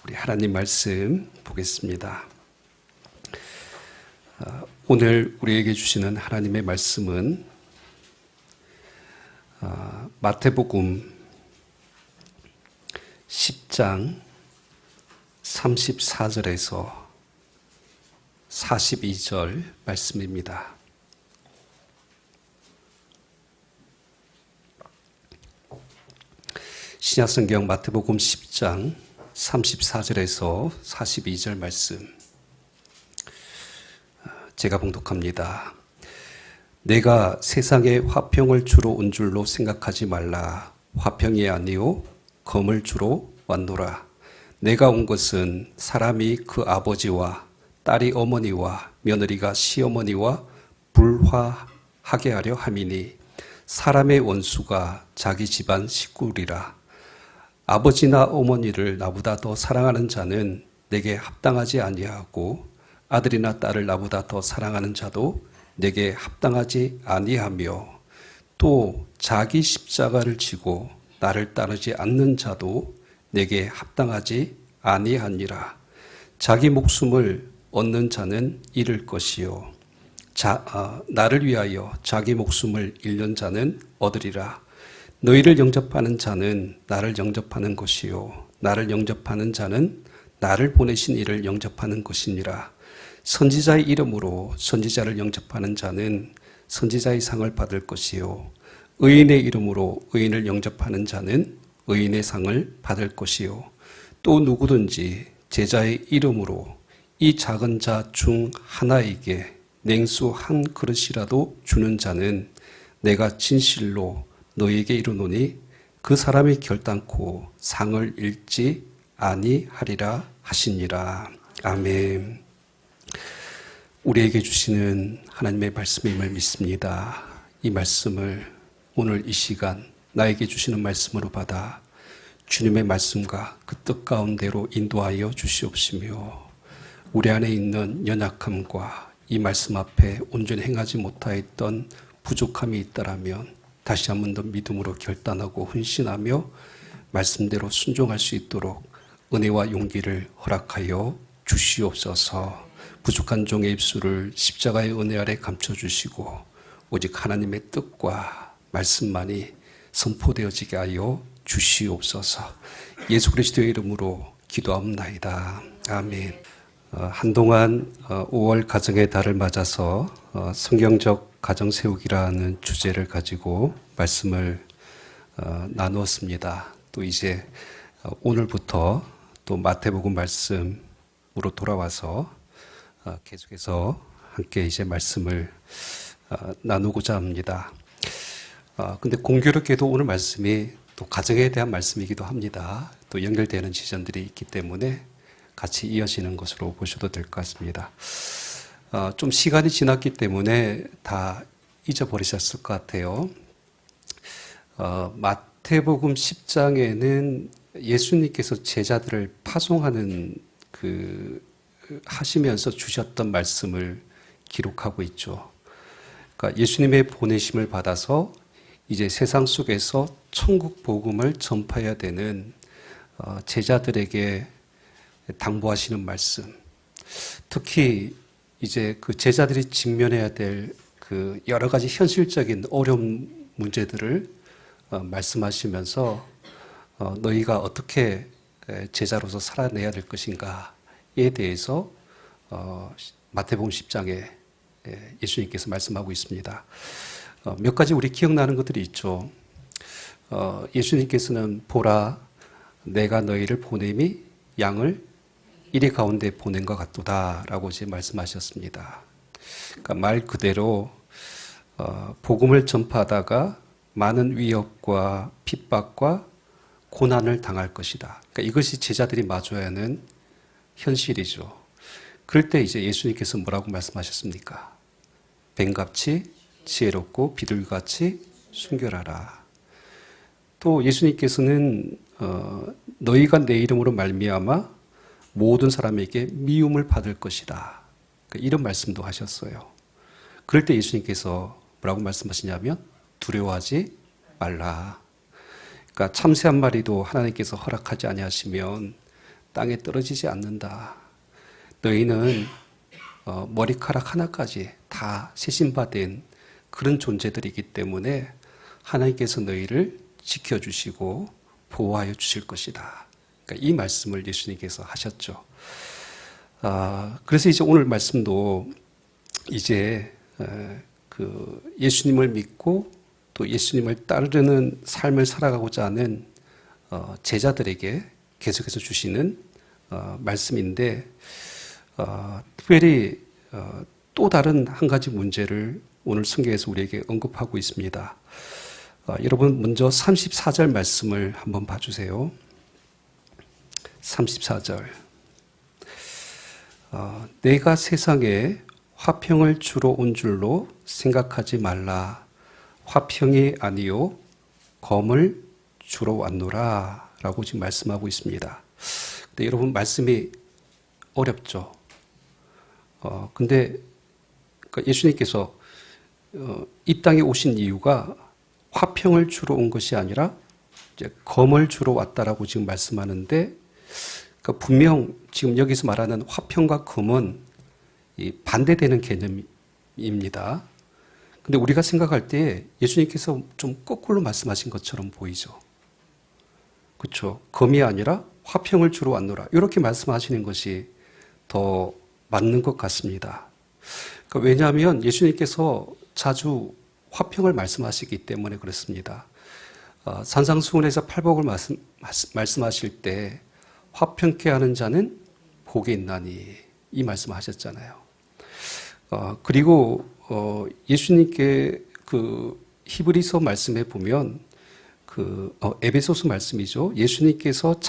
우리 하나님 말씀 보겠습니다. 오늘 우리에게 주시는 하나님의 말씀은 마태복음 10장 34절에서 42절 말씀입니다. 신약성경 마태복음 10장 34절에서 42절 말씀 제가 봉독합니다. 내가 세상에 화평을 주러 온 줄로 생각하지 말라. 화평이 아니요 검을 주러 왔노라. 내가 온 것은 사람이 그 아버지와 딸이 어머니와 며느리가 시어머니와 불화하게 하려 함이니 사람의 원수가 자기 집안 식구리라. 아버지나 어머니를 나보다 더 사랑하는 자는 내게 합당하지 아니하고 아들이나 딸을 나보다 더 사랑하는 자도 내게 합당하지 아니하며 또 자기 십자가를 지고 나를 따르지 않는 자도 내게 합당하지 아니하니라. 자기 목숨을 얻는 자는 잃을 것이요 나를 위하여 자기 목숨을 잃는 자는 얻으리라. 너희를 영접하는 자는 나를 영접하는 것이요 나를 영접하는 자는 나를 보내신 이를 영접하는 것이니라. 선지자의 이름으로 선지자를 영접하는 자는 선지자의 상을 받을 것이요 의인의 이름으로 의인을 영접하는 자는 의인의 상을 받을 것이요 또 누구든지 제자의 이름으로 이 작은 자 중 하나에게 냉수 한 그릇이라도 주는 자는 내가 진실로 너희에게 이르노니 그 사람이 결단코 상을 잃지 아니하리라 하시니라. 아멘. 우리에게 주시는 하나님의 말씀임을 믿습니다. 이 말씀을 오늘 이 시간 나에게 주시는 말씀으로 받아 주님의 말씀과 그 뜻 가운데로 인도하여 주시옵시며 우리 안에 있는 연약함과 이 말씀 앞에 온전히 행하지 못하였던 부족함이 있다라면 다시 한 번 더 믿음으로 결단하고 헌신하며 말씀대로 순종할 수 있도록 은혜와 용기를 허락하여 주시옵소서. 부족한 종의 입술을 십자가의 은혜 아래 감춰주시고 오직 하나님의 뜻과 말씀만이 선포되어지게 하여 주시옵소서. 예수 그리스도의 이름으로 기도합나이다. 아멘. 한동안 5월 가정의 달을 맞아서 성경적 가정 세우기라는 주제를 가지고 말씀을 나누었습니다. 또 이제 오늘부터 또 마태복음 말씀으로 돌아와서 계속해서 함께 이제 말씀을 나누고자 합니다. 근데 공교롭게도 오늘 말씀이 또 가정에 대한 말씀이기도 합니다. 또 연결되는 지점들이 있기 때문에 같이 이어지는 것으로 보셔도 될 것 같습니다. 좀 시간이 지났기 때문에 다 잊어버리셨을 것 같아요. 마태복음 10장에는 예수님께서 제자들을 파송하는 하시면서 주셨던 말씀을 기록하고 있죠. 그러니까 예수님의 보내심을 받아서 이제 세상 속에서 천국 복음을 전파해야 되는 제자들에게 당부하시는 말씀. 특히 이제 그 제자들이 직면해야 될 그 여러 가지 현실적인 어려운 문제들을 말씀하시면서 너희가 어떻게 제자로서 살아내야 될 것인가에 대해서 마태복음 10장에 예수님께서 말씀하고 있습니다. 몇 가지 우리 기억나는 것들이 있죠. 예수님께서는 보라 내가 너희를 보냄이 양을 이리 가운데 보낸 것 같도다 라고 이제 말씀하셨습니다. 그러니까 말 그대로 복음을 전파하다가 많은 위협과 핍박과 고난을 당할 것이다. 그러니까 이것이 제자들이 마주해야 하는 현실이죠. 그럴 때 이제 예수님께서 뭐라고 말씀하셨습니까? 뱀같이 지혜롭고 비둘기같이 순결하라. 또 예수님께서는 너희가 내 이름으로 말미암아 모든 사람에게 미움을 받을 것이다. 그러니까 이런 말씀도 하셨어요. 그럴 때 예수님께서 뭐라고 말씀하시냐면 두려워하지 말라. 그러니까 참새 한 마리도 하나님께서 허락하지 아니하시면 땅에 떨어지지 않는다. 너희는 머리카락 하나까지 다 세심받은 그런 존재들이기 때문에 하나님께서 너희를 지켜주시고 보호하여 주실 것이다. 그러니까 이 말씀을 예수님께서 하셨죠. 그래서 이제 오늘 말씀도 이제 그 예수님을 믿고 또 예수님을 따르는 삶을 살아가고자 하는 제자들에게 계속해서 주시는 말씀인데, 특별히 또 다른 한 가지 문제를 오늘 성경에서 우리에게 언급하고 있습니다. 여러분 먼저 34절 말씀을 한번 봐주세요. 34절. 내가 세상에 화평을 주러 온 줄로 생각하지 말라. 화평이 아니요 검을 주러 왔노라 라고 지금 말씀하고 있습니다. 근데 여러분 말씀이 어렵죠. 근데 예수님께서 이 땅에 오신 이유가 화평을 주러 온 것이 아니라 이제 검을 주러 왔다라고 지금 말씀하는데, 그러니까 분명 지금 여기서 말하는 화평과 검은 이 반대되는 개념입니다. 근데 우리가 생각할 때 예수님께서 좀 거꾸로 말씀하신 것처럼 보이죠. 그렇죠? 검이 아니라 화평을 주러 왔노라. 이렇게 말씀하시는 것이 더 맞는 것 같습니다. 그러니까 왜냐하면 예수님께서 자주 화평을 말씀하시기 때문에 그렇습니다. 산상수훈에서 팔복을 말씀하실 때 화평케 하는 자는 복이 있나니 이 말씀하셨잖아요. 그리고 예수님께 그 히브리서 말씀에 보면 그 에베소서 말씀이죠. 예수님께서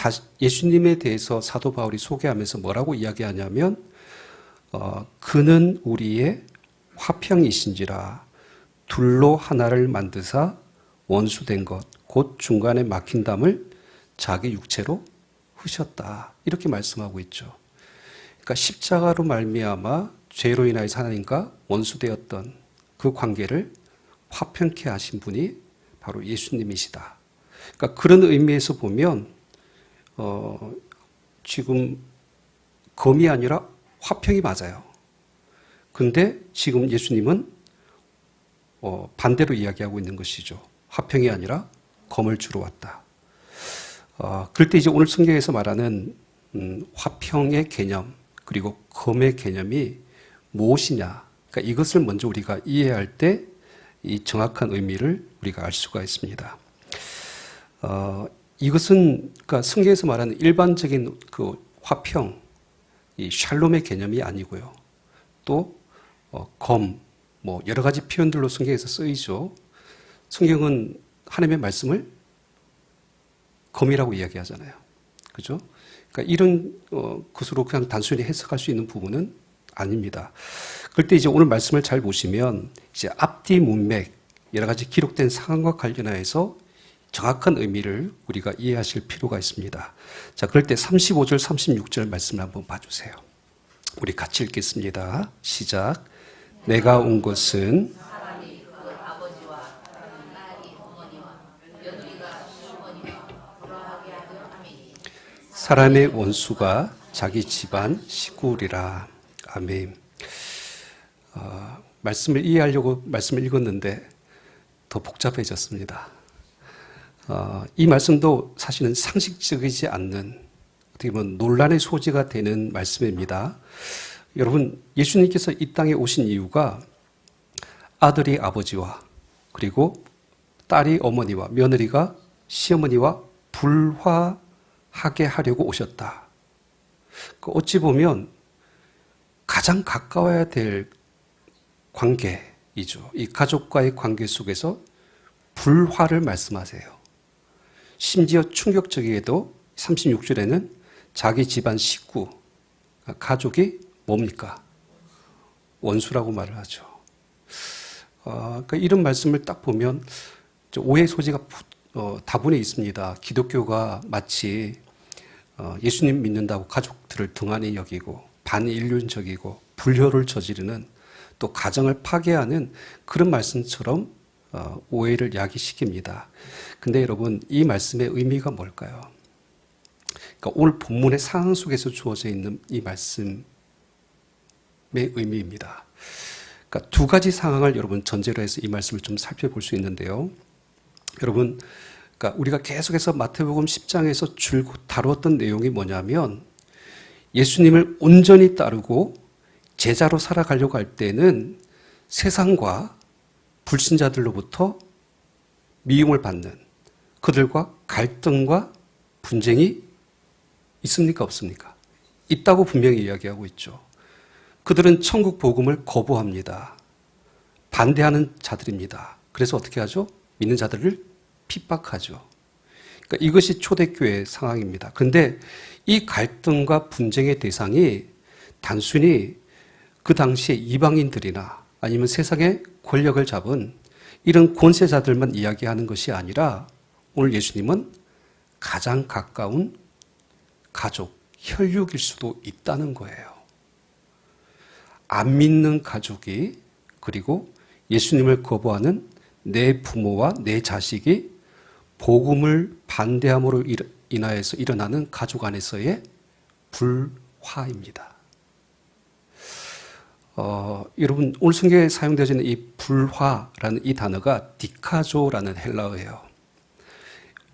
예수님에 대해서 사도 바울이 소개하면서 뭐라고 이야기하냐면 그는 우리의 화평이신지라 둘로 하나를 만드사 원수된 것 곧 중간에 막힌 담을 자기 육체로 흐셨다. 이렇게 말씀하고 있죠. 그러니까 십자가로 말미암아 죄로 인하여서 하나님과 원수되었던 그 관계를 화평케 하신 분이 바로 예수님이시다. 그러니까 그런 의미에서 보면 지금 검이 아니라 화평이 맞아요. 근데 지금 예수님은 반대로 이야기하고 있는 것이죠. 화평이 아니라 검을 주러 왔다. 그럴 때 이제 오늘 성경에서 말하는 화평의 개념 그리고 검의 개념이 무엇이냐? 그러니까 이것을 먼저 우리가 이해할 때 이 정확한 의미를 우리가 알 수가 있습니다. 이것은 그러니까 성경에서 말하는 일반적인 그 화평, 이 샬롬의 개념이 아니고요. 또 검, 뭐 여러 가지 표현들로 성경에서 쓰이죠. 성경은 하나님의 말씀을 검이라고 이야기하잖아요. 그죠? 그러니까 이런 것으로 그냥 단순히 해석할 수 있는 부분은 아닙니다. 그럴 때 이제 오늘 말씀을 잘 보시면 이제 앞뒤 문맥 여러 가지 기록된 상황과 관련해서 정확한 의미를 우리가 이해하실 필요가 있습니다. 자, 그럴 때 35절, 36절 말씀을 한번 봐주세요. 우리 같이 읽겠습니다. 시작. 내가 온 것은 사람의 원수가 자기 집안 식구리라. 아멘. 말씀을 이해하려고 말씀을 읽었는데 더 복잡해졌습니다. 이 말씀도 사실은 상식적이지 않는 어떻게 보면 논란의 소지가 되는 말씀입니다. 여러분, 예수님께서 이 땅에 오신 이유가 아들이 아버지와 그리고 딸이 어머니와 며느리가 시어머니와 불화하게 하려고 오셨다. 어찌 보면 가장 가까워야 될 관계이죠. 이 가족과의 관계 속에서 불화를 말씀하세요. 심지어 충격적이게도 36절에는 자기 집안 식구, 가족이 뭡니까? 원수라고 말을 하죠. 그러니까 이런 말씀을 딱 보면 오해 소지가 다분히 있습니다. 기독교가 마치 예수님 믿는다고 가족들을 등한히 여기고 반인륜적이고 불효를 저지르는 또 가정을 파괴하는 그런 말씀처럼 오해를 야기시킵니다. 근데 여러분, 이 말씀의 의미가 뭘까요? 그러니까 오늘 본문의 상황 속에서 주어져 있는 이 말씀의 의미입니다. 그러니까 두 가지 상황을 여러분 전제로 해서 이 말씀을 좀 살펴볼 수 있는데요. 여러분, 그러니까 우리가 계속해서 마태복음 10장에서 줄곧 다루었던 내용이 뭐냐면 예수님을 온전히 따르고 제자로 살아가려고 할 때는 세상과 불신자들로부터 미움을 받는 그들과 갈등과 분쟁이 있습니까? 없습니까? 있다고 분명히 이야기하고 있죠. 그들은 천국 복음을 거부합니다. 반대하는 자들입니다. 그래서 어떻게 하죠? 믿는 자들을 핍박하죠. 그러니까 이것이 초대교회의 상황입니다. 그런데 이 갈등과 분쟁의 대상이 단순히 그 당시에 이방인들이나 아니면 세상의 권력을 잡은 이런 권세자들만 이야기하는 것이 아니라 오늘 예수님은 가장 가까운 가족, 혈육일 수도 있다는 거예요. 안 믿는 가족이 그리고 예수님을 거부하는 내 부모와 내 자식이 복음을 반대함으로 인하여서 일어나는 가족 안에서의 불화입니다. 여러분 오늘 성경에 사용되어지는 이 불화라는 이 단어가 디카조라는 헬라어예요.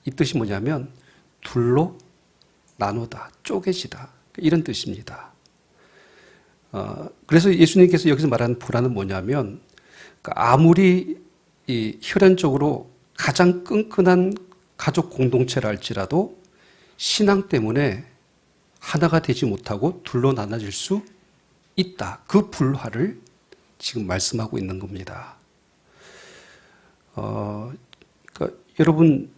이 뜻이 뭐냐면 둘로 나누다, 쪼개지다 이런 뜻입니다. 그래서 예수님께서 여기서 말하는 불화는 뭐냐면 아무리 이 혈연적으로 가장 끈끈한 가족 공동체라 할지라도 신앙 때문에 하나가 되지 못하고 둘로 나눠질 수 있다. 그 불화를 지금 말씀하고 있는 겁니다. 그러니까 여러분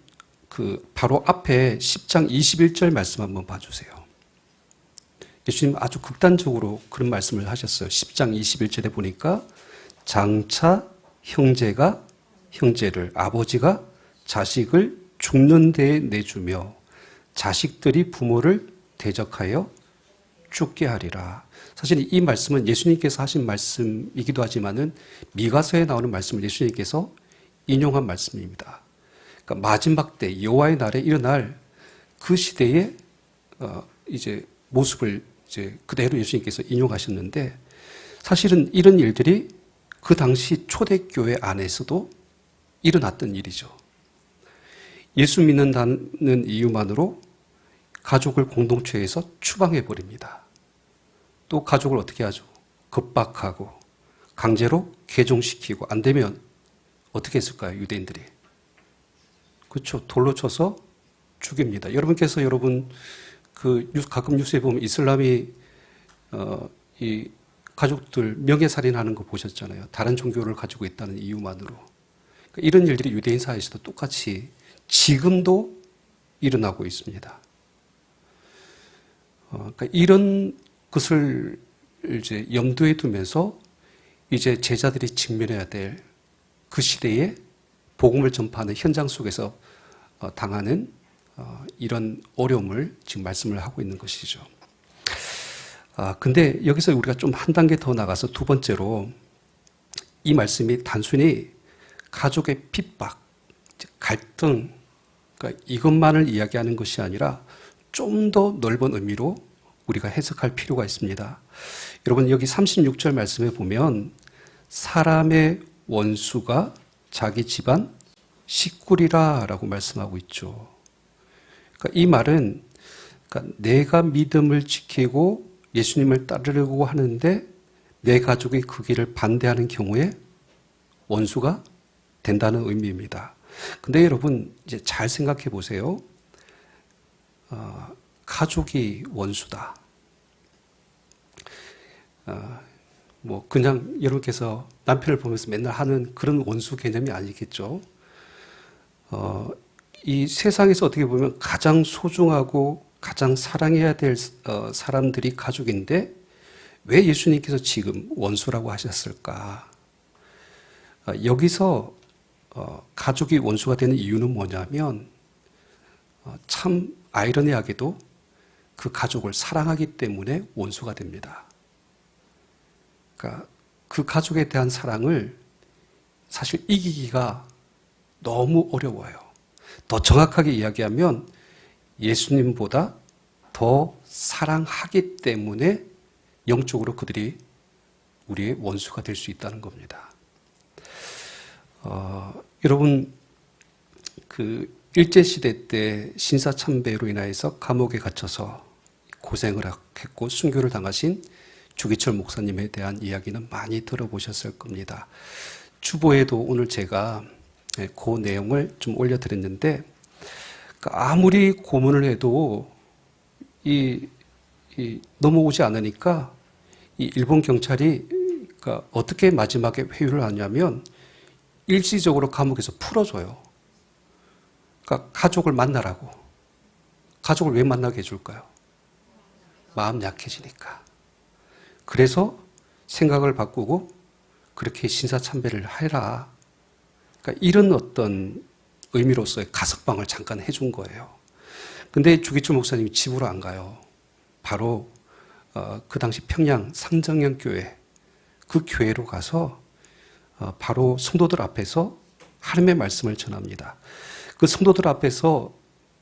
그 바로 앞에 10장 21절 말씀 한번 봐주세요. 예수님 아주 극단적으로 그런 말씀을 하셨어요. 10장 21절에 보니까 장차 형제가 형제를, 아버지가 자식을 죽는 데에 내주며 자식들이 부모를 대적하여 죽게 하리라. 사실 이 말씀은 예수님께서 하신 말씀이기도 하지만은 미가서에 나오는 말씀을 예수님께서 인용한 말씀입니다. 그러니까 마지막 때 여호와의 날에 일어날 그 시대의 이제 모습을 이제 그대로 예수님께서 인용하셨는데 사실은 이런 일들이 그 당시 초대교회 안에서도 일어났던 일이죠. 예수 믿는다는 이유만으로 가족을 공동체에서 추방해 버립니다. 또 가족을 어떻게 하죠? 겁박하고 강제로 개종시키고 안 되면 어떻게 했을까요? 유대인들이. 그렇죠. 돌로 쳐서 죽입니다. 여러분께서 그 가끔 뉴스에 보면 이슬람이 이 가족들 명예살인하는 거 보셨잖아요. 다른 종교를 가지고 있다는 이유만으로. 그러니까 이런 일들이 유대인 사회에서도 똑같이 지금도 일어나고 있습니다. 그러니까 이런 것을 이제 염두에 두면서 이제 제자들이 직면해야 될 그 시대에 복음을 전파하는 현장 속에서 당하는 이런 어려움을 지금 말씀을 하고 있는 것이죠. 근데 여기서 우리가 좀 한 단계 더 나가서 두 번째로 이 말씀이 단순히 가족의 핍박, 갈등, 그러니까 이것만을 이야기하는 것이 아니라 좀 더 넓은 의미로 우리가 해석할 필요가 있습니다. 여러분 여기 36절 말씀에 보면 사람의 원수가 자기 집안 식구리라 라고 말씀하고 있죠. 그러니까 이 말은 그러니까 내가 믿음을 지키고 예수님을 따르려고 하는데 내 가족이 그 길을 반대하는 경우에 원수가 된다는 의미입니다. 근데 여러분 이제 잘 생각해 보세요. 가족이 원수다. 뭐 그냥 여러분께서 남편을 보면서 맨날 하는 그런 원수 개념이 아니겠죠. 이 세상에서 어떻게 보면 가장 소중하고 가장 사랑해야 될 사람들이 가족인데 왜 예수님께서 지금 원수라고 하셨을까? 여기서 가족이 원수가 되는 이유는 뭐냐면 참 아이러니하게도 그 가족을 사랑하기 때문에 원수가 됩니다. 그러니까 그 가족에 대한 사랑을 사실 이기기가 너무 어려워요. 더 정확하게 이야기하면 예수님보다 더 사랑하기 때문에 영적으로 그들이 우리의 원수가 될 수 있다는 겁니다. 여러분, 그 일제시대 때 신사참배로 인하여서 감옥에 갇혀서 고생을 했고 순교를 당하신 주기철 목사님에 대한 이야기는 많이 들어보셨을 겁니다. 주보에도 오늘 제가 그 내용을 좀 올려드렸는데, 아무리 고문을 해도 넘어오지 않으니까 이 일본 경찰이 어떻게 마지막에 회유를 하냐면 일시적으로 감옥에서 풀어줘요. 그러니까 가족을 만나라고. 가족을 왜 만나게 해줄까요? 마음 약해지니까. 그래서 생각을 바꾸고 그렇게 신사참배를 해라. 그러니까 이런 어떤 의미로서의 가석방을 잠깐 해준 거예요. 근데 주기철 목사님이 집으로 안 가요. 바로 그 당시 평양 상정형 교회, 그 교회로 가서 바로 성도들 앞에서 하나님의 말씀을 전합니다. 그 성도들 앞에서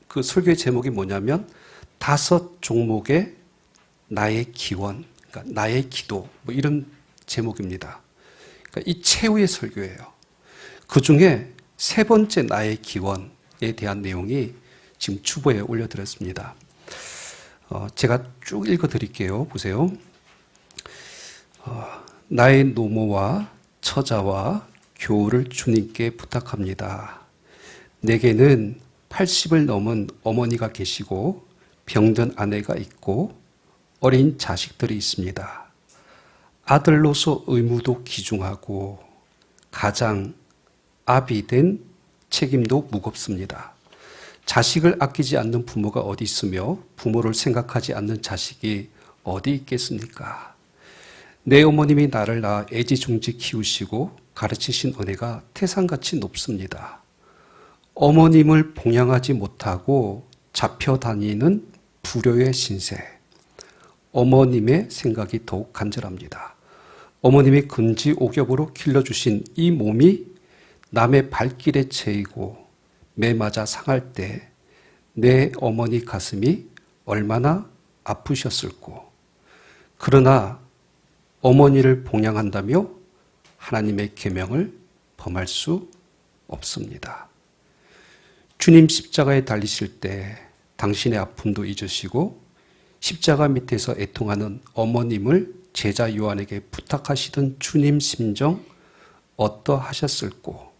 그 설교의 제목이 뭐냐면 5 종목의 나의 기원, 그러니까 나의 기도, 뭐 이런 제목입니다. 그러니까 이 최후의 설교예요. 그 중에 3번째 나의 기원에 대한 내용이 지금 주보에 올려드렸습니다. 제가 쭉 읽어드릴게요. 보세요. 나의 노모와 처자와 교우를 주님께 부탁합니다. 내게는 80을 넘은 어머니가 계시고 병든 아내가 있고 어린 자식들이 있습니다. 아들로서 의무도 기중하고 가장 아비 된 책임도 무겁습니다. 자식을 아끼지 않는 부모가 어디 있으며 부모를 생각하지 않는 자식이 어디 있겠습니까? 내 어머님이 나를 낳아 애지중지 키우시고 가르치신 은혜가 태산같이 높습니다. 어머님을 봉양하지 못하고 잡혀다니는 불효의 신세. 어머님의 생각이 더욱 간절합니다. 어머님이 금지 옥엽으로 길러주신 이 몸이 남의 발길에 채이고 매 맞아 상할 때 내 어머니 가슴이 얼마나 아프셨을꼬. 그러나 어머니를 봉양한다며 하나님의 계명을 범할 수 없습니다. 주님 십자가에 달리실 때 당신의 아픔도 잊으시고 십자가 밑에서 애통하는 어머님을 제자 요한에게 부탁하시던 주님 심정 어떠하셨을꼬.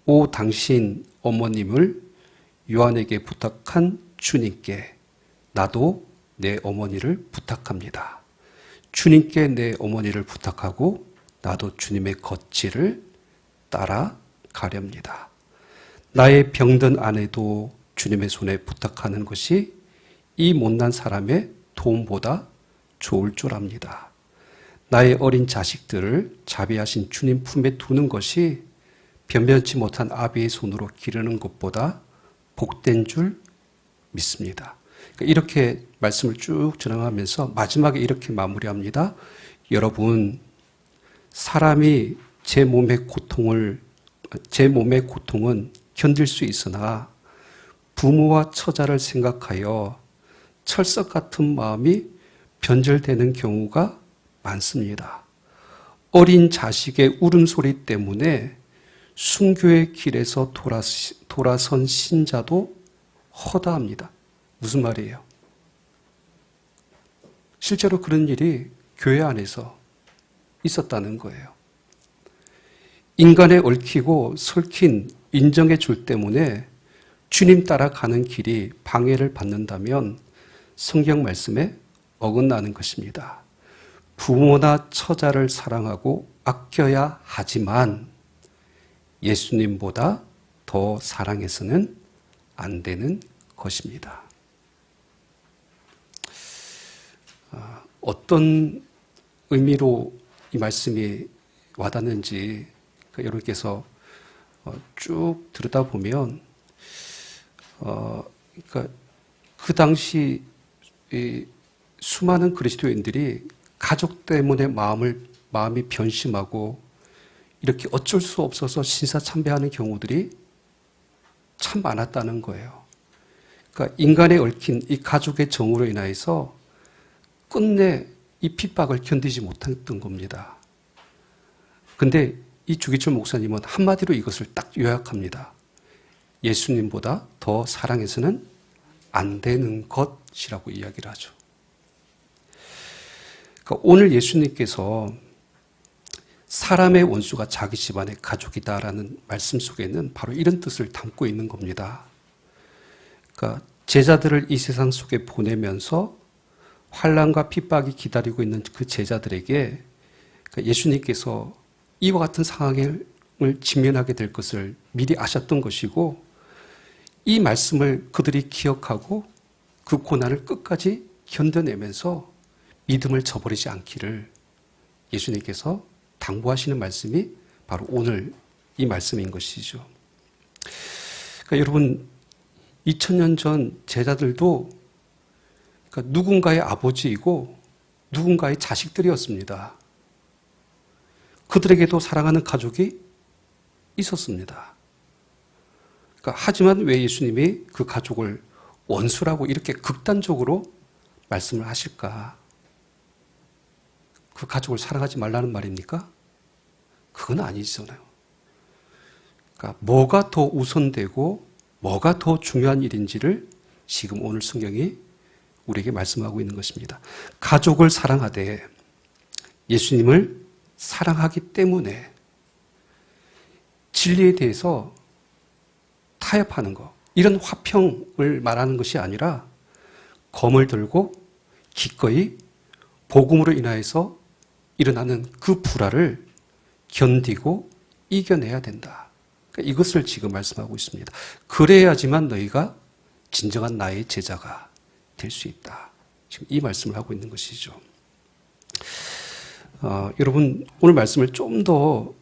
오 당신 어머님을 요한에게 부탁한 주님께 나도 내 어머니를 부탁합니다. 주님께 내 어머니를 부탁하고 나도 주님의 걷지를 따라가렵니다. 나의 병든 아내도 주님의 손에 부탁하는 것이 이 못난 사람의 도움보다 좋을 줄 압니다. 나의 어린 자식들을 자비하신 주님 품에 두는 것이 변변치 못한 아비의 손으로 기르는 것보다 복된 줄 믿습니다. 이렇게 말씀을 쭉 전하면서 마지막에 이렇게 마무리합니다. 여러분, 사람이 제 몸의 고통은 견딜 수 있으나 부모와 처자를 생각하여 철석 같은 마음이 변절되는 경우가 많습니다. 어린 자식의 울음소리 때문에 순교의 길에서 돌아선 신자도 허다합니다. 무슨 말이에요? 실제로 그런 일이 교회 안에서 있었다는 거예요. 인간에 얽히고 설킨 인정의 줄 때문에 주님 따라가는 길이 방해를 받는다면 성경 말씀에 어긋나는 것입니다. 부모나 처자를 사랑하고 아껴야 하지만 예수님보다 더 사랑해서는 안 되는 것입니다. 어떤 의미로 이 말씀이 와닿는지 여러분께서 쭉 들여다보면 그러니까 그 당시 수많은 그리스도인들이 가족 때문에 마음이 변심하고 이렇게 어쩔 수 없어서 신사참배하는 경우들이 참 많았다는 거예요. 그러니까 인간에 얽힌 이 가족의 정으로 인하여서 끝내 이 핍박을 견디지 못했던 겁니다. 근데 이 주기철 목사님은 한마디로 이것을 딱 요약합니다. 예수님보다 더 사랑해서는 안 되는 것이라고 이야기를 하죠. 그러니까 오늘 예수님께서 사람의 원수가 자기 집안의 가족이다라는 말씀 속에는 바로 이런 뜻을 담고 있는 겁니다. 그러니까 제자들을 이 세상 속에 보내면서 환난과 핍박이 기다리고 있는 그 제자들에게 예수님께서 이와 같은 상황을 직면하게 될 것을 미리 아셨던 것이고, 이 말씀을 그들이 기억하고 그 고난을 끝까지 견뎌내면서 믿음을 저버리지 않기를 예수님께서 당부하시는 말씀이 바로 오늘 이 말씀인 것이죠. 그러니까 여러분, 2000년 전 제자들도 그러니까 누군가의 아버지이고 누군가의 자식들이었습니다. 그들에게도 사랑하는 가족이 있었습니다. 그러니까 하지만 왜 예수님이 그 가족을 원수라고 이렇게 극단적으로 말씀을 하실까? 그 가족을 사랑하지 말라는 말입니까? 그건 아니잖아요. 그러니까 뭐가 더 우선되고 뭐가 더 중요한 일인지를 지금 오늘 성경이 우리에게 말씀하고 있는 것입니다. 가족을 사랑하되 예수님을 사랑하기 때문에 진리에 대해서 타협하는 것, 이런 화평을 말하는 것이 아니라 검을 들고 기꺼이 복음으로 인하여서 일어나는 그 불화를 견디고 이겨내야 된다. 그러니까 이것을 지금 말씀하고 있습니다. 그래야지만 너희가 진정한 나의 제자가 될 수 있다. 지금 이 말씀을 하고 있는 것이죠. 여러분, 오늘 말씀을 좀 더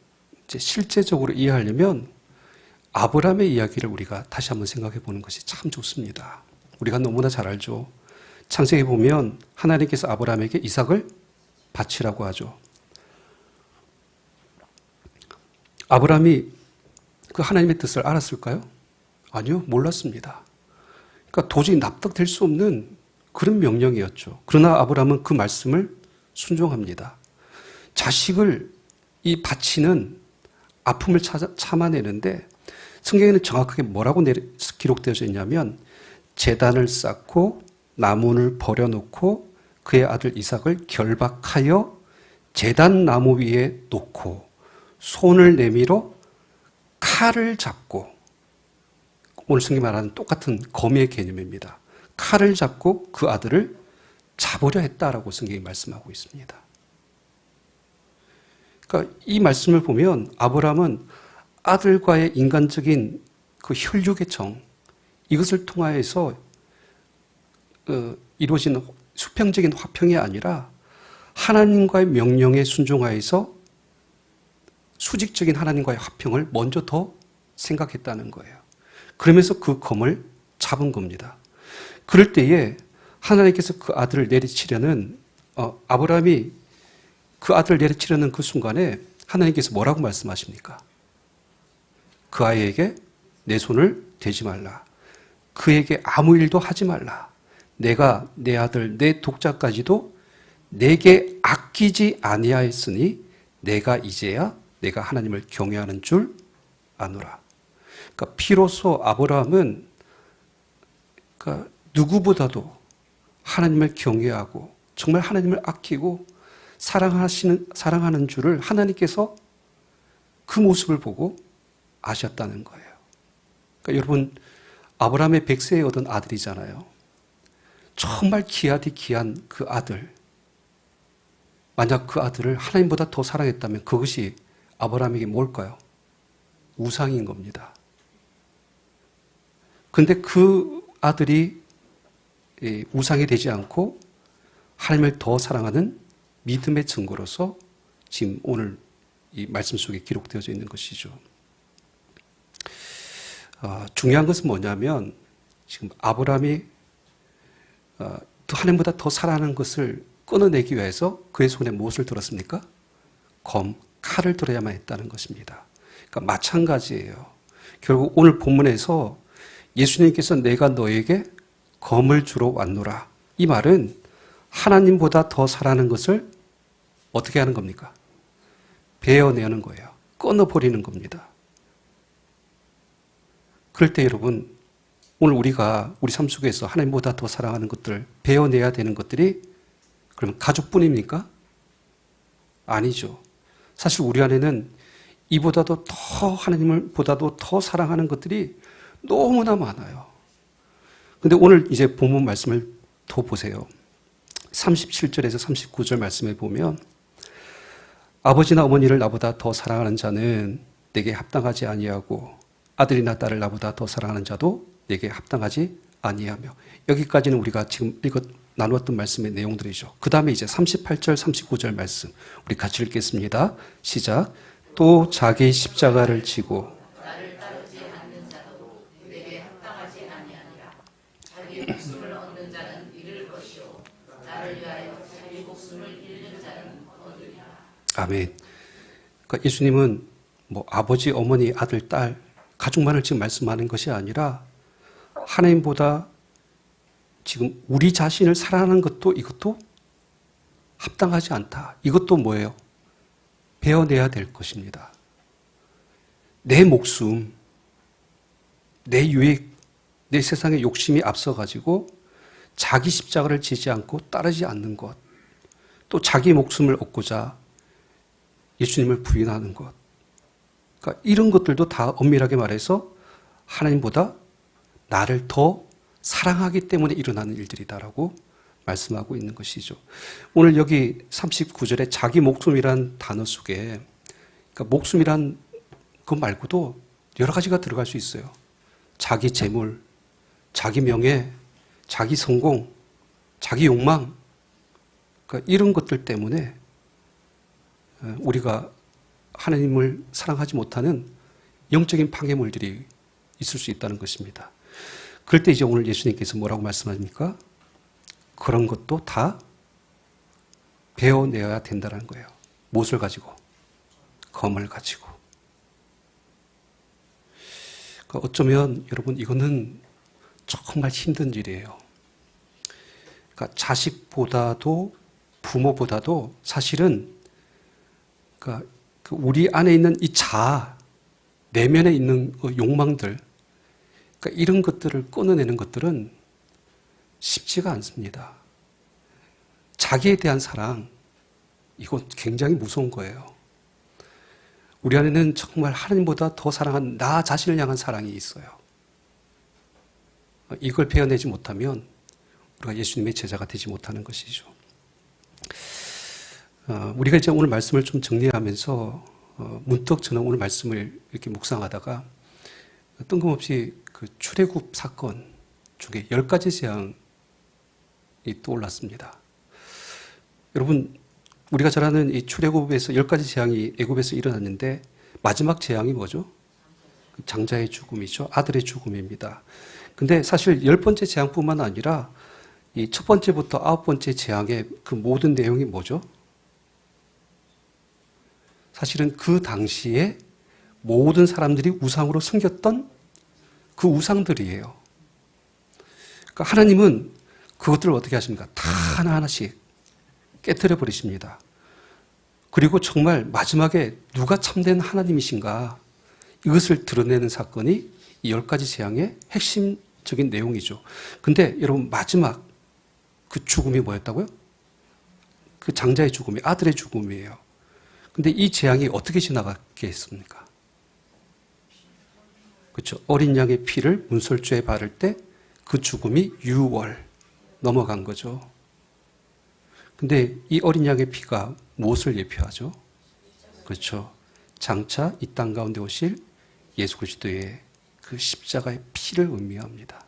실제적으로 이해하려면 아브라함의 이야기를 우리가 다시 한번 생각해 보는 것이 참 좋습니다. 우리가 너무나 잘 알죠. 창세기 보면 하나님께서 아브라함에게 이삭을 바치라고 하죠. 아브라함이 그 하나님의 뜻을 알았을까요? 아니요, 몰랐습니다. 그러니까 도저히 납득될 수 없는 그런 명령이었죠. 그러나 아브라함은 그 말씀을 순종합니다. 자식을 이 바치는 아픔을 참아내는데 성경에는 정확하게 뭐라고 기록되어져 있냐면 제단을 쌓고 나무를 버려놓고 그의 아들 이삭을 결박하여 제단 나무 위에 놓고 손을 내밀어 칼을 잡고, 오늘 성경이 말하는 똑같은 검의 개념입니다. 칼을 잡고 그 아들을 잡으려 했다라고 성경이 말씀하고 있습니다. 그러니까 이 말씀을 보면 아브라함은 아들과의 인간적인 그 혈육의 정, 이것을 통하여서 이루어진 수평적인 화평이 아니라 하나님과의 명령에 순종하여서 수직적인 하나님과의 화평을 먼저 더 생각했다는 거예요. 그러면서 그 검을 잡은 겁니다. 그럴 때에 하나님께서 그 아들을 내리치려는 아브라함이 그 아들을 내리치려는 그 순간에 하나님께서 뭐라고 말씀하십니까? 그 아이에게 내 손을 대지 말라. 그에게 아무 일도 하지 말라. 내가 내 아들 내 독자까지도 내게 아끼지 아니하였으니 내가 이제야 내가 하나님을 경외하는 줄 아노라. 그러니까 비로소 아브라함은 그러니까 누구보다도 하나님을 경외하고 정말 하나님을 아끼고 사랑하는 줄을 하나님께서 그 모습을 보고 아셨다는 거예요. 그러니까 여러분, 아브라함의 100세에 얻은 아들이잖아요. 정말 귀하디 귀한 그 아들. 만약 그 아들을 하나님보다 더 사랑했다면 그것이 아브라함에게 뭘까요? 우상인 겁니다. 그런데 그 아들이 우상이 되지 않고 하나님을 더 사랑하는 믿음의 증거로서 지금 오늘 이 말씀 속에 기록되어져 있는 것이죠. 중요한 것은 뭐냐면 지금 아브라함이 하나님보다 더 사랑하는 것을 끊어내기 위해서 그의 손에 무엇을 들었습니까? 칼을 들어야만 했다는 것입니다. 그러니까 마찬가지예요. 결국 오늘 본문에서 예수님께서 내가 너에게 검을 주러 왔노라. 이 말은 하나님보다 더 사랑하는 것을 어떻게 하는 겁니까? 베어내는 거예요. 끊어버리는 겁니다. 그럴 때 여러분, 오늘 우리가 우리 삶 속에서 하나님보다 더 사랑하는 것들, 베어내야 되는 것들이 그러면 가족뿐입니까? 아니죠. 사실 우리 안에는 이보다도 더 하나님을 보다도 더 사랑하는 것들이 너무나 많아요. 근데 오늘 이제 본문 말씀을 더 보세요. 37절에서 39절 말씀에 보면 아버지나 어머니를 나보다 더 사랑하는 자는 내게 합당하지 아니하고 아들이나 딸을 나보다 더 사랑하는 자도 내게 합당하지 아니하며, 여기까지는 우리가 지금 나누었던 말씀의 내용들이죠. 그 다음에 이제 38절, 39절 말씀 우리 같이 읽겠습니다. 시작. 또 자기 십자가를 지고 나를 따르지 않는 자도 내게 합당하지 아니하니라. 자기 목숨을 얻는 자는 잃을 것이요 나를 위하여 자기 목숨을 잃는 자는 얻으리라. 아멘. 그러니까 예수님은 뭐 아버지, 어머니, 아들, 딸, 가족만을 지금 말씀하는 것이 아니라 하나님보다 지금 우리 자신을 사랑하는 것도 이것도 합당하지 않다. 이것도 뭐예요? 베어내야 될 것입니다. 내 목숨, 내 유익, 내 세상의 욕심이 앞서가지고 자기 십자가를 지지 않고 따르지 않는 것, 또 자기 목숨을 얻고자 예수님을 부인하는 것, 그러니까 이런 것들도 다 엄밀하게 말해서 하나님보다 나를 더 사랑하기 때문에 일어나는 일들이다라고 말씀하고 있는 것이죠. 오늘 여기 39절에 자기 목숨이란 단어 속에, 그러니까 목숨이란 것 말고도 여러 가지가 들어갈 수 있어요. 자기 재물, 자기 명예, 자기 성공, 자기 욕망, 그러니까 이런 것들 때문에 우리가 하나님을 사랑하지 못하는 영적인 방해물들이 있을 수 있다는 것입니다. 그럴 때 이제 오늘 예수님께서 뭐라고 말씀하십니까? 그런 것도 다 베어내야 된다는 거예요. 무엇을 가지고? 검을 가지고. 그러니까 어쩌면 여러분 이거는 정말 힘든 일이에요. 그러니까 자식보다도 부모보다도 사실은 그러니까 우리 안에 있는 이 자아, 내면에 있는 욕망들, 그러니까 이런 것들을 끊어내는 것들은 쉽지가 않습니다. 자기에 대한 사랑, 이거 굉장히 무서운 거예요. 우리 안에는 정말 하나님보다 더 사랑한 나 자신을 향한 사랑이 있어요. 이걸 베어내지 못하면 우리가 예수님의 제자가 되지 못하는 것이죠. 우리가 이제 오늘 말씀을 좀 정리하면서 문득 저는 오늘 말씀을 이렇게 묵상하다가 뜬금없이 그 출애굽 사건 중에 10가지 재앙이 떠올랐습니다. 여러분, 우리가 잘 아는 이 출애굽에서 10가지 재앙이 애굽에서 일어났는데 마지막 재앙이 뭐죠? 장자의 죽음이죠. 아들의 죽음입니다. 근데 사실 10번째 재앙뿐만 아니라 이 첫 번째부터 9번째 재앙의 그 모든 내용이 뭐죠? 사실은 그 당시에 모든 사람들이 우상으로 섬겼던 그 우상들이에요. 그러니까 하나님은 그것들을 어떻게 하십니까? 다 하나하나씩 깨뜨려 버리십니다. 그리고 정말 마지막에 누가 참된 하나님이신가, 이것을 드러내는 사건이 이 10가지 재앙의 핵심적인 내용이죠. 근데 여러분, 마지막 그 죽음이 뭐였다고요? 그 장자의 죽음이 아들의 죽음이에요. 근데 이 재앙이 어떻게 지나가게 했습니까? 그렇죠. 어린 양의 피를 문설주에 바를 때 그 죽음이 유월 넘어간 거죠. 근데 이 어린 양의 피가 무엇을 예표하죠? 그렇죠. 장차 이 땅 가운데 오실 예수 그리스도의 그 십자가의 피를 의미합니다.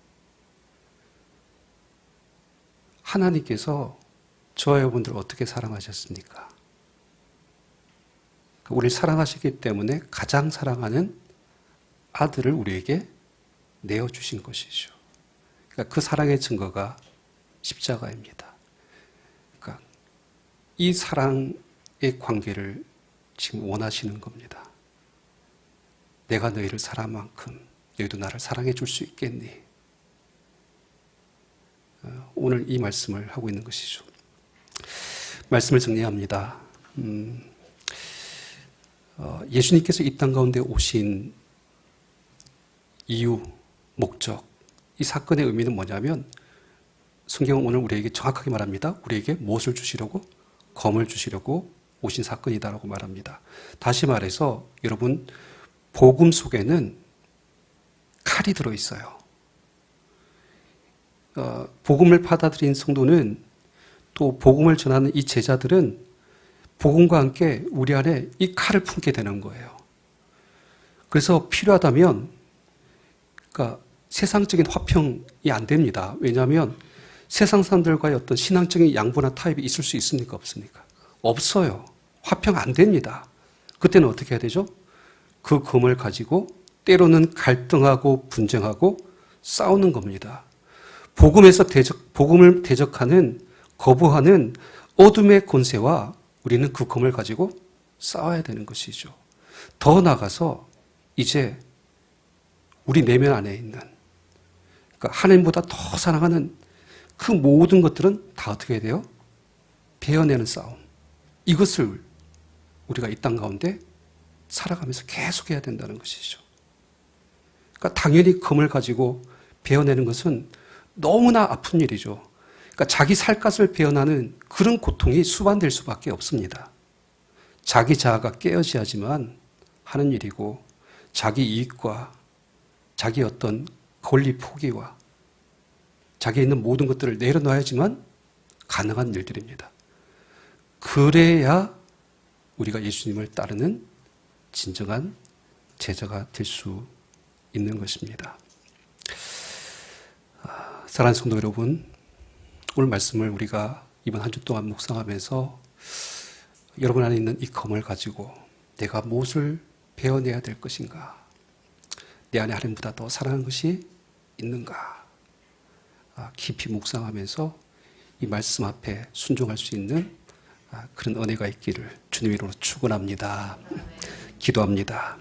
하나님께서 저와 여러분들을 어떻게 사랑하셨습니까? 우리를 사랑하시기 때문에 가장 사랑하는 아들을 우리에게 내어주신 것이죠. 그러니까 그 사랑의 증거가 십자가입니다. 그러니까 이 사랑의 관계를 지금 원하시는 겁니다. 내가 너희를 사랑한 만큼 너희도 나를 사랑해 줄 수 있겠니? 오늘 이 말씀을 하고 있는 것이죠. 말씀을 정리합니다. 예수님께서 이 땅 가운데 오신 이유, 목적, 이 사건의 의미는 뭐냐면 성경은 오늘 우리에게 정확하게 말합니다. 우리에게 무엇을 주시려고? 검을 주시려고 오신 사건이다라고 말합니다. 다시 말해서 여러분, 복음 속에는 칼이 들어있어요. 복음을 받아들인 성도는 또 복음을 전하는 이 제자들은 복음과 함께 우리 안에 이 칼을 품게 되는 거예요. 그래서 필요하다면 그러니까 세상적인 화평이 안 됩니다. 왜냐하면 세상 사람들과의 어떤 신앙적인 양보나 타협이 있을 수 있습니까? 없습니까? 없어요. 화평 안 됩니다. 그때는 어떻게 해야 되죠? 그 검을 가지고 때로는 갈등하고 분쟁하고 싸우는 겁니다. 복음을 대적하는, 거부하는 어둠의 권세와 우리는 그 검을 가지고 싸워야 되는 것이죠. 더 나아가서 이제 우리 내면 안에 있는, 그러니까 하나님보다 더 사랑하는 그 모든 것들은 다 어떻게 해야 돼요? 베어내는 싸움. 이것을 우리가 이 땅 가운데 살아가면서 계속해야 된다는 것이죠. 그러니까 당연히 검을 가지고 베어내는 것은 너무나 아픈 일이죠. 그러니까 자기 살갗을 베어나는 그런 고통이 수반될 수밖에 없습니다. 자기 자아가 깨어져야지만 하는 일이고 자기 이익과 자기 어떤 권리 포기와 자기에 있는 모든 것들을 내려놔야지만 가능한 일들입니다. 그래야 우리가 예수님을 따르는 진정한 제자가 될 수 있는 것입니다. 사랑하는 성도 여러분, 오늘 말씀을 우리가 이번 한 주 동안 묵상하면서 여러분 안에 있는 이 검을 가지고 내가 무엇을 베어내야 될 것인가? 내 안에 하나님보다 더 사랑하는 것이 있는가? 깊이 묵상하면서 이 말씀 앞에 순종할 수 있는 그런 은혜가 있기를 주님 이름으로 축원합니다. 기도합니다.